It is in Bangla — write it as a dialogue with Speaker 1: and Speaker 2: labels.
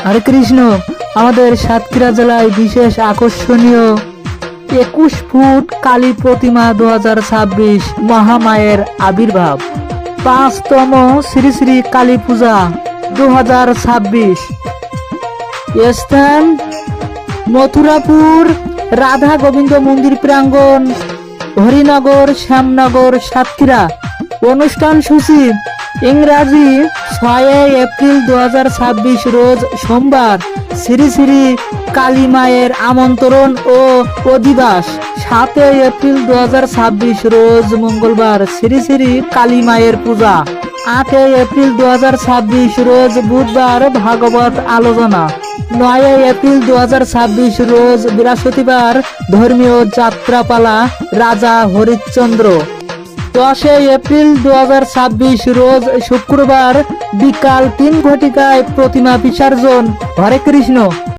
Speaker 1: হরে কৃষ্ণ। আমাদের সাতক্ষীরা জেলায় বিশেষ আকর্ষণীয় 21 ফুট কালী প্রতিমা 2026 মহামায়ের আবির্ভাব। 5তম শ্রী শ্রী কালী পূজা 2026। স্থান মথুরাপুর রাধা গোবিন্দ মন্দির প্রাঙ্গণ, হরিনগর, শ্যামনগর, সাতক্ষীরা। অনুষ্ঠান সূচি ইংরাজি 6 এপ্রিল 2026 রোজ সোমবার শ্রী শ্রী কালী মায়ের আমন্ত্রণ ও অধিবাস। 7 এপ্রিল 2026 রোজ মঙ্গলবার শ্রী শ্রী কালী মায়ের পূজা। 8 এপ্রিল 2026 রোজ বুধবার ভাগবত আলোচনা। 9 এপ্রিল 2026 রোজ বৃহস্পতিবার ধর্মীয় যাত্রাপালা রাজা হরিশ্চন্দ্র। 10 এপ্রিল 2026 রোজ শুক্রবার বিকাল 3 ঘটিকায় প্রতিমা বিসর্জন। হরে কৃষ্ণ।